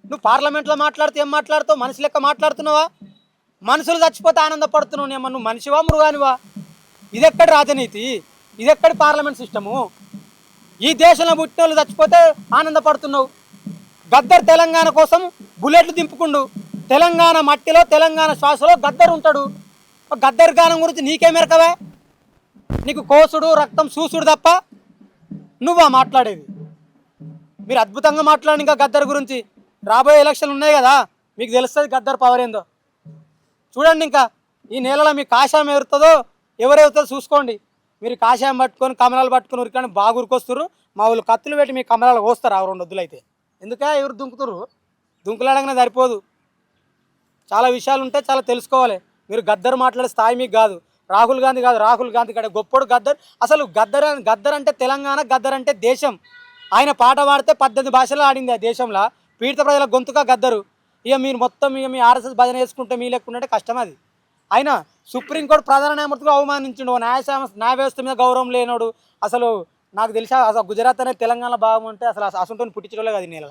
నువ్వు పార్లమెంట్లో మాట్లాడితే ఏం మాట్లాడుతావు? మనిషి లెక్క మాట్లాడుతున్నావా? మనుషులు చచ్చిపోతే ఆనందపడుతున్నావు. ఏమన్నా నువ్వు మనిషివా మృగానివా? ఇదెక్కడి రాజనీతి? ఇదెక్కడి పార్లమెంట్ సిస్టము? ఈ దేశంలో పుట్టిన వాళ్ళు చచ్చిపోతే ఆనందపడుతున్నావు. గద్దర్ తెలంగాణ కోసం బుల్లెట్లు దింపుకుండు. తెలంగాణ మట్టిలో తెలంగాణ శ్వాసలో గద్దర్ ఉంటాడు. గద్దర్ గానం గురించి నీకేమెరకవే? నీకు కోసుడు రక్తం చూసుడు తప్ప నువ్వా మాట్లాడేది? మీరు అద్భుతంగా మాట్లాడండి ఇంకా గద్దర్ గురించి. రాబోయే ఎలక్షన్లు ఉన్నాయి కదా, మీకు తెలుస్తుంది గద్దర్ పవర్ ఏందో. చూడండి ఇంకా ఈ నెలలో మీ కాషాయం ఎగురుతుందో ఎవరెగుతుందో చూసుకోండి. మీరు కాషాయం పట్టుకొని కమలాలు పట్టుకొని ఉరికాని బాగా ఉరికొస్తారు. మా వాళ్ళు కత్తులు పెట్టి మీ కమలాలు కోస్తారు ఆ 2 వద్దులు అయితే. ఎందుకే ఎవరు దుంకుతురు? దుంకులాడగానే సరిపోదు. చాలా విషయాలు ఉంటాయి, చాలా తెలుసుకోవాలి. మీరు గద్దర్ మాట్లాడే స్థాయి మీకు కాదు. రాహుల్ గాంధీ కాదు, రాహుల్ గాంధీ కంటే గొప్పడు గద్దర్. అసలు గద్దర్ అంటే తెలంగాణ, గద్దర్ అంటే దేశం. ఆయన పాట పాడితే 18 భాషలు ఆడింది ఆ దేశంలో. పీడిత ప్రజల గొంతుగా గద్దరు. ఇక మీరు మొత్తం ఇక మీ ఆర్ఎస్ఎస్ భజన వేసుకుంటే మీ లెక్కుంటే కష్టం అది. ఆయన సుప్రీంకోర్టు ప్రధాన న్యాయమూర్తిగా అవమానించిండు. న్యాయ వ్యవస్థ మీద గౌరవం లేనోడు. అసలు నాకు తెలిసి అసలు గుజరాత్ అనేది తెలంగాణ భాగం ఉంటే అసలు అసంటోని పుట్టించడలే కదా ఈ నెల.